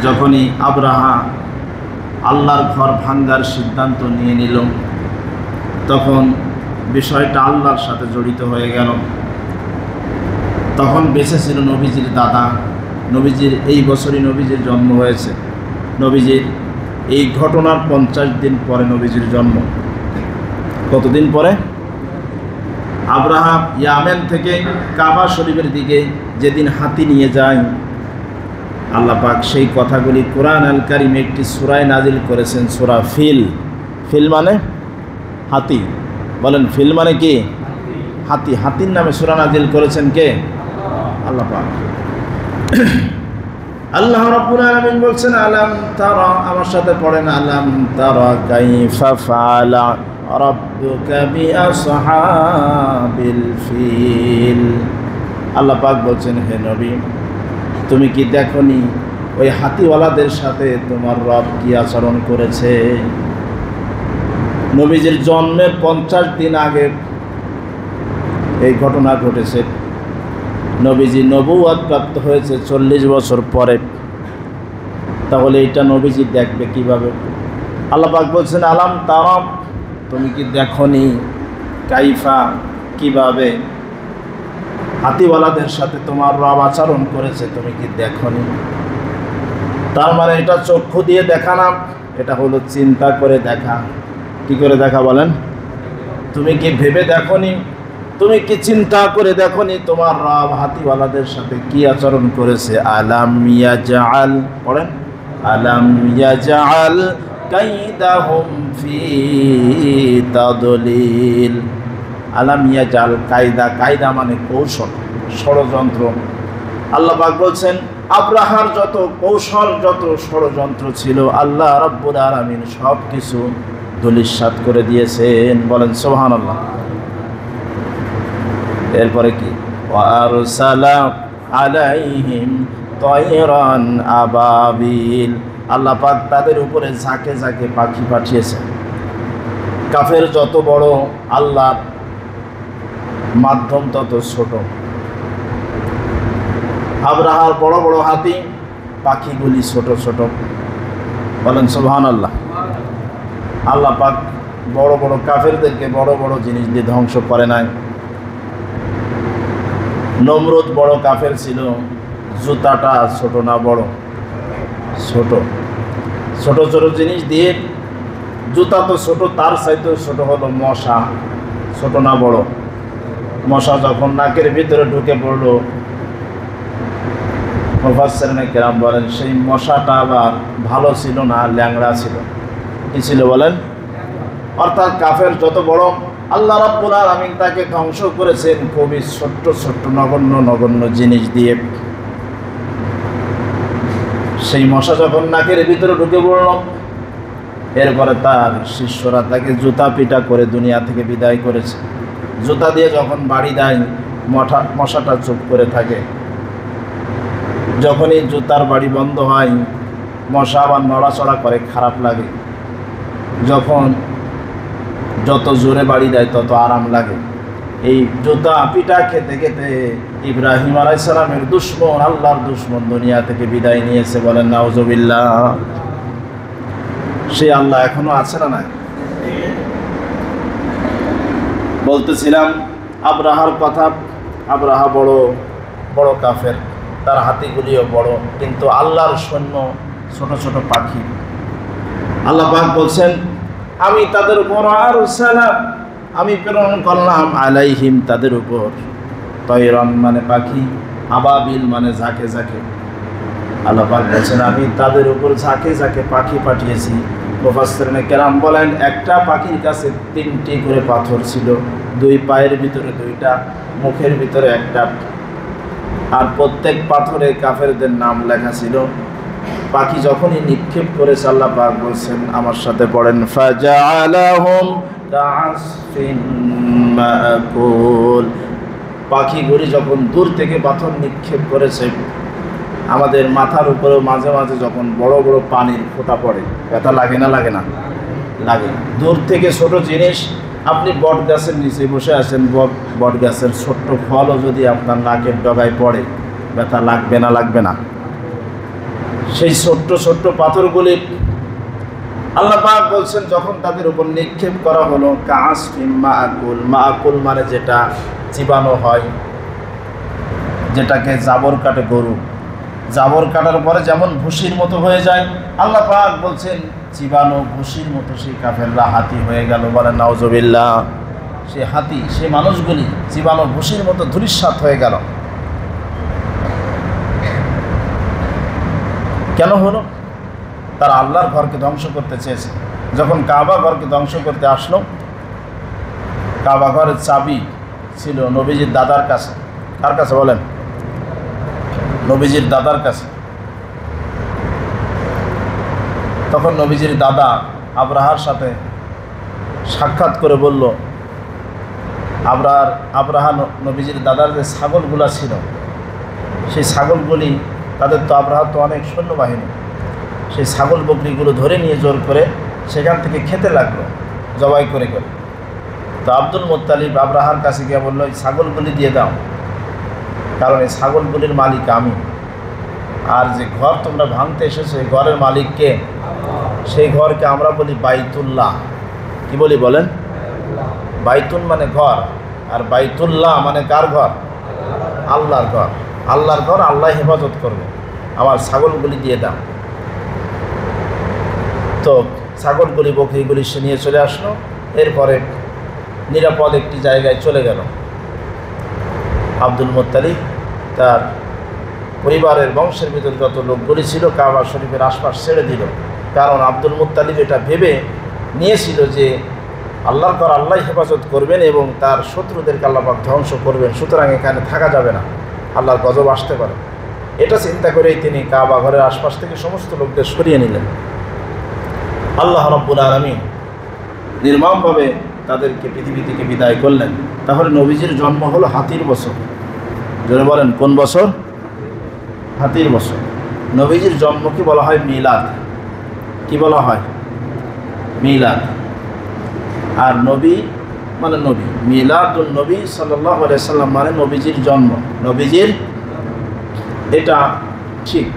যখনই আব্রাহা আল্লাহর ঘর ভাঙ্গার সিদ্ধান্ত নিয়ে নিল, তখন বিষয়টা আল্লাহর সাথে জড়িত হয়ে গেল। তখন বেঁচে ছিল নবীজির দাদা। নবীজির এই বছরই নবীজির জন্ম হয়েছে। নবীজির এই ঘটনার 50 দিন পরে নবীজির জন্ম। কতদিন পরে? আব্রাহা ইয়ামেন থেকে কাবা শরীফের দিকে যেদিন হাতি নিয়ে যায়, আল্লাহ পাক সেই কথাগুলি কোরআন আল কারিমে একটি সূরায় নাজিল করেছেন, সূরা ফিল। ফিল মানে হাতি। বলেন ফিল মানে কি? হাতি। হাতির নামে সূরা নাজিল করেছেন কে? আল্লাহ পাক। আল্লাহ রাব্বুল আলামিন বলছেন, আলাম তারা, আমার সাথে পড়েন, আলাম তারা কাইফা ফাআলা রাব্বুকা বিআসহাবিল ফিল। আল্লাহ পাক বলছেন, হে নবী, তুমি কি দেখনি ওই হাতিওয়ালাদের সাথে তোমার রব কি আচরণ করেছে? নবীজির জন্মের 50 দিন আগে এই ঘটনা ঘটেছে। নবীজি নবুয়ত প্রাপ্ত হয়েছে 40 বছর পরে, তাহলে এটা নবীজি দেখবে কিভাবে? আল্লাহ পাক বলছেন আলাম তারা, তুমি কি দেখনি কাইফা কিভাবে হাতিওয়ালাদের সাথে তোমার রব আচরণ করেছে, তুমি কি দেখনি? তার মানে এটা চক্ষু দিয়ে দেখা না, এটা হলো চিন্তা করে দেখা। কি করে দেখা বলেন? তুমি কি ভেবে দেখনি, তুমি কি চিন্তা করে দেখনি তোমার রব হাতিওয়ালাদের সাথে কি আচরণ করেছে? আলাম ইয়াজআল, পড়েন, আলাম ইয়াজআল কাইদাহুম ফি তাদলিল। আলাম ইয়াজআল কায়দা, কায়দা মানে কৌশল, ষড়যন্ত্র। আল্লাহ পাক বলছেন আব্রাহার যত কৌশল, যত ষড়যন্ত্র ছিল, আল্লাহ রাব্বুল আলামিন সব কিছু ধূলিসাৎ করে দিয়েছেন। বলেন সুবহানাল্লাহ। এরপরে কি? ওয়ারসালা আলাইহিম তায়রান আবাবিল, আল্লাহ পাক তাদের উপরে ঝাঁকে ঝাঁকে পাখি পাঠিয়েছেন। কাফের যত বড়, আল্লাহর মাধ্যম তত ছোট। আব্রাহার বড় বড় হাতি, পাখিগুলি ছোট ছোট। বলেন সুবহানাল্লাহ। আল্লাহ পাক বড় বড় কাফেরদেরকে বড় বড় জিনিস দিয়ে ধ্বংস করে নাই। নমরুদ বড় কাফের ছিল, জুতাটা ছোট না বড়? ছোট। ছোট ছোট জিনিস দিয়ে, জুতা তো ছোট, তার চাইতে ছোট হলো মশা, ছোট না বড়? মশা যখন নাকের ভিতরে ঢুকে পড়লো, মুফাসসিরিনে কেরাম বলেন সেই মশাটা আবার ভালো ছিল না, ল্যাংড়া ছিল। কি ছিল বলেন? অর্থাৎ কাফের যত বড়, আল্লাহ রাব্বুল আলামিন তাকে ধ্বংস করেছেন খুবই ছোট্ট ছোট্ট নগণ্য নগণ্য জিনিস দিয়ে। সেই মশা যখন নাকের ভিতরে ঢুকে পড়ল, এরপরে তার শিষ্যরা তাকে জুতা পিটা করে দুনিয়া থেকে বিদায় করেছে। জুতা দিয়ে যখন বাড়ি দেয়, মশাটা চুপ করে থাকে। যখনই জুতার বাড়ি বন্ধ হয়, মশা আবার নড়াচড়া করে, খারাপ লাগে। যখন যত জোরে বাড়ি দেয় তত আরাম লাগে। এই জুতা পিটা খেতে খেতে ইব্রাহিম আলাইহিস সালামের দুশমন, আল্লাহর দুশমন দুনিয়া থেকে বিদায় নিয়েছে। বলেন নাউজুবিল্লাহ। সে আল্লাহ এখনো আছে না নাই? বলতেছিলাম আব্রাহার কথা। আব্রাহা বড় বড় কাফের, তার হাতিগুলিও বড়, কিন্তু আল্লাহর সৈন্য ছোট ছোট পাখি। আল্লাহ পাক বলছেন আমি তাদের উপর আরসালাম, আমি প্রেরণ করলাম আলাইহিম তাদের উপর, তায়রান মানে পাখি, আবাবিল মানে ঝাঁকে ঝাঁকে। আল্লাহ পাক বলছেন আমি তাদের উপর ঝাঁকে ঝাঁকে পাখি পাঠিয়েছি। মুফাসসিরিনে কেরাম বলেন একটা পাখির কাছে 3টি করে পাথর ছিল, 2 পায়ের ভিতরে 2টা, মুখের ভিতরে একটা, আর প্রত্যেক পাথরে কাফেরদের নাম লেখা ছিল। পাখি যখনই নিক্ষেপ করেছে, আল্লাহ পাক বলছেন আমার সাথে পড়েন, ফাজআলাহুম কাআসফিন মাকুল। পাখিগুলি যখন দূর থেকে পাথর নিক্ষেপ করেছে, আমাদের মাথার উপরেও মাঝে মাঝে যখন বড় বড় পানির ফোঁটা পড়ে, ব্যথা লাগে না? লাগে না? লাগে। দূর থেকে ছোট জিনিস, আপনি বট গাছের নিচে বসে আছেন, বট গাছের ছোট্ট ফলও যদি আপনার নাকের ডগায় পড়ে, ব্যথা লাগবে না? লাগবে না? সেই ছোট্ট ছোট্ট পাথরগুলি আল্লাহ পাক বলছেন যখন তাদের উপর নিক্ষেপ করা হলো, কাআসফিন মাকুল। মাকুল মানে যেটা চিবানো হয়, যেটাকে জাবর কাটে গরু, জাবর কাটার পরে যেমন ভুসির মতো হয়ে যায়, আল্লাহ পাক বলছেন চিবানো ভুসির মতো সেই কাফেররা হাতি হয়ে গেল। বলেন নাউজুবিল্লাহ। সে হাতি, সে মানুষগুলি চিবানো ভুসির মতো ধূলিসাৎ হয়ে গেল। কেন হলো? তারা আল্লাহর ঘরকে ধ্বংস করতে চেয়েছে। যখন কাবা ঘরকে ধ্বংস করতে আসলো, কাবা ঘরের চাবি ছিল নবীজির দাদার কাছে। কার কাছে বলেন? নবীজির দাদার কাছে। তখন নবীজির দাদা আব্রাহার সাথে সাক্ষাৎ করে বলল, আব্রাহা নবীজির দাদার যে ছাগলগুলা ছিল, সেই ছাগলগুলি, তাদের তো আব্রাহার তো অনেক সৈন্যবাহিনী, সেই ছাগল বকরিগুলো ধরে নিয়ে জোর করে সেখান থেকে খেতে লাগলো, জবাই করে করে। তো আব্দুল মুত্তালিব আব্রাহার কাছে গিয়ে বললো এই ছাগলগুলি দিয়ে দাও। কারণ এই ছাগলগুলির মালিক আমি। আর যে ঘর তোমরা ভাঙতে এসেছো এই ঘরের মালিককে, সেই ঘরকে আমরা বলি বাইতুল্লাহ। কি বলি বলেন? বাইতুল মানে ঘর, আর বাইতুল্লাহ মানে কার ঘর? আল্লাহর ঘর। আল্লাহর ঘর আল্লাহ হেফাজত করবে, আমার ছাগলগুলি দিয়ে দাও। তো ছাগলগুলি বকরিগুলি সে নিয়ে চলে আসলো। এরপরে নিরাপদ একটি জায়গায় চলে গেল। আব্দুল মুত্তালিব তার পরিবারের বংশের ভিতর যত লোকগুলি ছিল কাবা শরীফের আশপাশ ছেড়ে দিল। কারণ আব্দুল মুত্তালিব এটা ভেবে নিয়েছিল যে আল্লাহর ঘর আল্লাহ হেফাজত করবেন এবং তার শত্রুদেরকে আল্লাহ পাক ধ্বংস করবেন, সুতরাং এখানে থাকা যাবে না, আল্লাহর গজব আসতে পারে। এটা চিন্তা করেই তিনি কাবা ঘরের আশপাশ থেকে সমস্ত লোকদের সরিয়ে নিলেন। আল্লাহ রাব্বুল আলামিন নির্মমভাবে তাদেরকে পৃথিবী থেকে বিদায় করলেন। তাহলে নবীজির জন্ম হলো হাতির বছর। জোরে বলেন কোন বছর? হাতির বছর। নবীজির জন্মকে বলা হয় মিলাদ। কি বলা হয়? মিলাদ। আর নবী মানে নবী, মিলাদুন নবী সাল্লাল্লাহু আলাইহি সাল্লাম মানে নবীজির জন্ম। নবীজির এটা ঠিক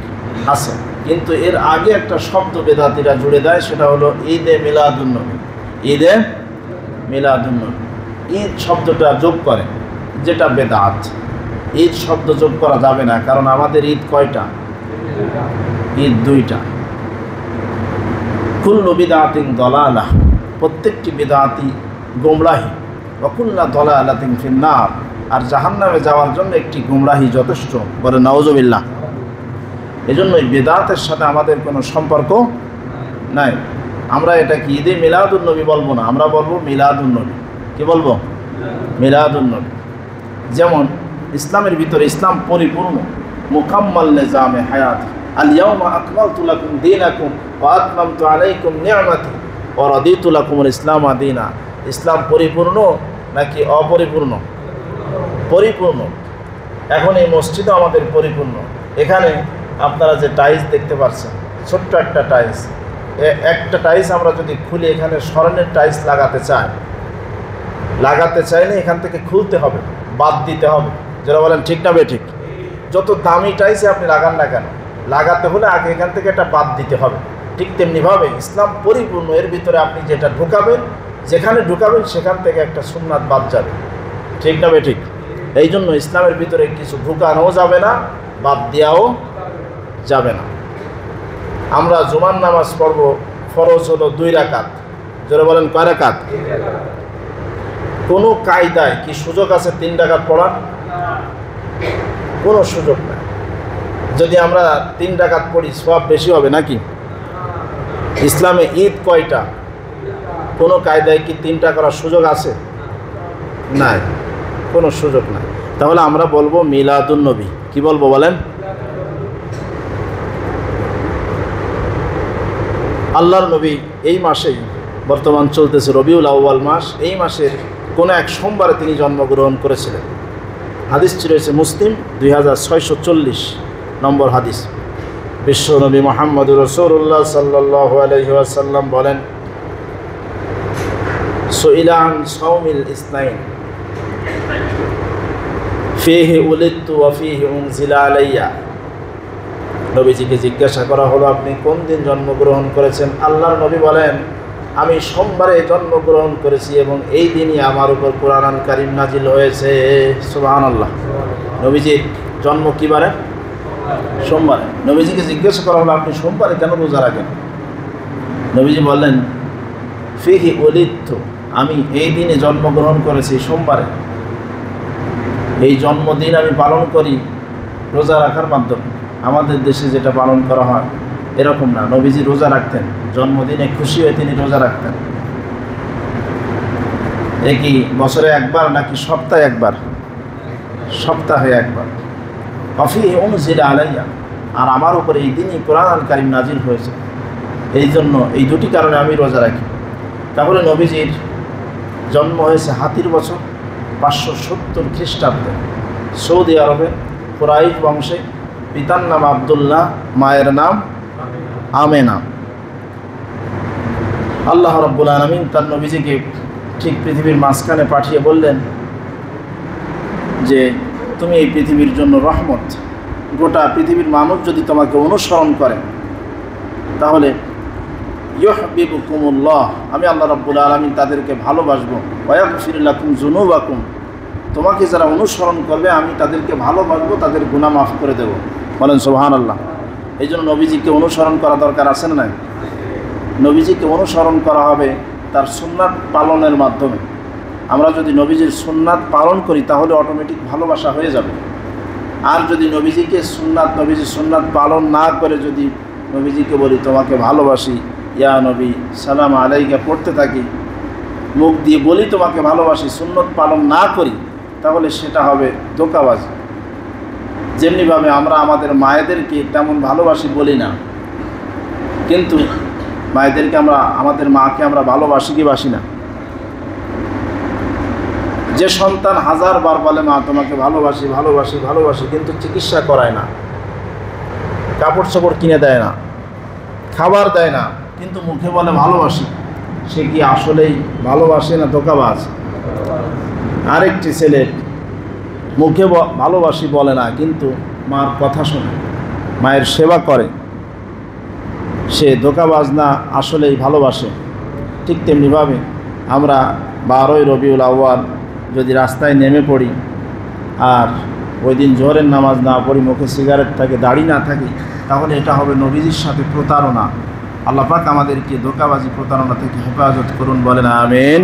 আছে, কিন্তু এর আগে একটা শব্দ বেদাতীরা জুড়ে দেয়, সেটা হলো ঈদে মিলাদুন নবী। ঈদে মিলাদুন নবী, ঈদ শব্দটা যোগ করে, যেটা বেদাত। ঈদ শব্দ যোগ করা যাবে না, কারণ আমাদের ঈদ কয়টা? ঈদ দুইটা। কুল্লু বিদআতিন দালালাহ, প্রত্যেকটি বিদআতি গোমরাহি। ওয়া কুল্লু দালালাতিন ফিন্নার, আর জাহান্নামে যাওয়ার জন্য একটি গোমরাহি যথেষ্ট। বলে নাউজুবিল্লাহ। এজন্য এই বিদআতের সাথে আমাদের কোনো সম্পর্ক নাই। আমরা এটা কি ঈদে মিলাদুন নবী বলবো না, আমরা বলবো মিলাদুন নবী। কি বলবো? মিলাদুন নবী। যেমন ইসলামের ভিতরে ইসলাম পরিপূর্ণ, মুকাম্মাল নিজামে হায়াত। আল ইয়াউমা আকমালতু লাকুম দীনাকুম ওয়া আতমামতু আলাইকুম নি'মাতি ওয়া রাদিতু লাকুমুল ইসলাম দীনা। ইসলাম পরিপূর্ণ নাকি অপরিপূর্ণ? পরিপূর্ণ। এখন এই মসজিদও আমাদের পরিপূর্ণ। এখানে আপনারা যে টাইলস দেখতে পাচ্ছেন, ছোট্ট একটা টাইলস, একটা টাইলস আমরা যদি খুলে এখানে স্বর্ণের টাইলস লাগাতে চাইলে এখান থেকে খুলতে হবে, বাদ দিতে হবে। যারা বলেন ঠিক না ঠিক? যত দামি টাইলসে আপনি লাগান না কেন, লাগাতে হলে আগে এখান থেকে একটা বাদ দিতে হবে। ঠিক তেমনিভাবে ইসলাম পরিপূর্ণ, এর ভিতরে আপনি যেটা ঢুকাবেন, যেখানে ঢুকাবেন সেখান থেকে একটা সুন্নাত বাদ যাবে। ঠিক না ঠিক? এই জন্য ইসলামের ভিতরে কিছু ঢুকানোও যাবে না, বাদ দেওয়াও যাবে না। আমরা জুমার নামাজ পড়ব, ফরজ হলো 2 রাকাত। যারা বলেন কয় রাকাত? কোনো কায়দায় কি সুযোগ আছে 3 রাকাত পড়ার? কোনো সুযোগ নাই। যদি আমরা 3 রাকাত পড়ি সওয়াব বেশি হবে নাকি? ইসলামে ঈদ কয়টা? কোনো কায়দায় কি 3টা করার সুযোগ আছে? নাই, কোনো সুযোগ নাই। তাহলে আমরা বলবো মিলাদুন নবী। কি বলবো বলেন? আল্লাহর নবী এই মাসেই, বর্তমান চলতেছে রবিউল আউয়াল মাস, এই মাসের কোনো এক সোমবারে তিনি জন্মগ্রহণ করেছিলেন। হাদিসটি রয়েছে মুসলিম 2640 নম্বর হাদিস। বিশ্বনবী মুহাম্মদুর রাসূলুল্লাহ সাল্লাল্লাহু আলাইহি ওয়াসাল্লাম বলেন, সুইলা আন সাওমিল ইসনাইন ফীহি উলিদতু ওয়া ফীহি উনজিলা আলাইয়া। নবীজিকে জিজ্ঞাসা করা হলো, আপনি কোন দিন জন্মগ্রহণ করেছেন? আল্লাহর নবী বলেন, আমি সোমবারে জন্মগ্রহণ করেছি এবং এই দিনই আমার উপর কুরআন কারীম নাজিল হয়েছে। সুবহানাল্লাহ। নবীজির জন্ম কী বারে? সোমবারে। নবীজিকে জিজ্ঞাসা করা হলো, আপনি সোমবারে কেন রোজা রাখেন? নবীজি বললেন, ফীহি উলিদতু, আমি এই দিনে জন্মগ্রহণ করেছি, সোমবারে। এই জন্মদিন আমি পালন করি রোজা রাখার মাধ্যমে। আমাদের দেশে যেটা পালন করা হয় এরকম না। নবীজি রোজা রাখতেন, জন্মদিনে খুশি হয়ে তিনি রোজা রাখতেন। এ কি বছরে একবার নাকি সপ্তাহে একবার? সপ্তাহে একবার। ফীহি উনজিলা আলাইয়া, আর আমার উপরে এই দিনই কুরআন কারীম নাজিল হয়েছে। এই জন্য এই দুটি কারণে আমি রোজা রাখি। তাহলে নবীজির জন্ম হয়েছে হাতির বছর 570 খ্রিস্টাব্দে, সৌদি আরবে কুরাইশ বংশে। পিতার নাম আব্দুল্লাহ, মায়ের নাম আমেনা। আল্লাহ রাব্বুল আলামিন তার নবীজিকে ঠিক পৃথিবীর মাঝখানে পাঠিয়ে বললেন যে তুমি এই পৃথিবীর জন্য রহমত। গোটা পৃথিবীর মানুষ যদি তোমাকে অনুসরণ করে তাহলে ইউহিব্বুকুমুল্লাহ, আমি আল্লাহ রাব্বুল আলামিন তাদেরকে ভালোবাসবো। ওয়া ইয়াগফির লাকুম যুনুবাকুম, তোমাকে যারা অনুসরণ করবে আমি তাদেরকে ভালোবাসবো, তাদের গুনাহ মাফ করে দেব। বলেন সুবহানাল্লাহ। এই জন্য নবীজিকে অনুসরণ করা দরকার আছে না নাই? নবীজিকে অনুসরণ করা হবে তার সুন্নাত পালনের মাধ্যমে। আমরা যদি নবীজির সুন্নাত পালন করি তাহলে অটোমেটিক ভালোবাসা হয়ে যাবে। আর যদি নবীজির সুন্নাত পালন না করে যদি নবীজিকে বলি তোমাকে ভালোবাসি, ইয়া নবী সালাম আলাইকা পড়তে থাকি, মুখ দিয়ে বলি তোমাকে ভালোবাসি, সুন্নত পালন না করি, তাহলে সেটা হবে ধোঁকাবাজি। যেমনিভাবে আমরা আমাদের মায়েদেরকে তেমন ভালোবাসি বলি না, কিন্তু মায়েদেরকে আমাদের মাকে আমরা ভালোবাসি কি বাসি না? যে সন্তান 1000 বার বলে মা তোমাকে ভালোবাসি ভালোবাসি ভালোবাসি, কিন্তু চিকিৎসা করায় না, কাপড় চোপড় কিনে দেয় না, খাবার দেয় না, কিন্তু মুখে বলে ভালোবাসি, সে কি আসলেই ভালোবাসে না ধোঁকাবাজ? আরেকটি ছেলে মুখে ভালোবাসি বলে না, কিন্তু মার কথা শোনে, মায়ের সেবা করে, সে ধোঁকাবাজ না আসলেই ভালোবাসে? ঠিক তেমনিভাবে আমরা 12ই রবিউল আউয়াল যদি রাস্তায় নেমে পড়ি আর ওই দিন জোহরের নামাজ না পড়ি, মুখে সিগারেট থাকে, দাড়ি না থাকে, তাহলে এটা হবে নবীজির সাথে প্রতারণা। আল্লাহ পাক আমাদেরকে ধোঁকাবাজি প্রতারণা থেকে হেফাজত করুন, বলেন আমিন।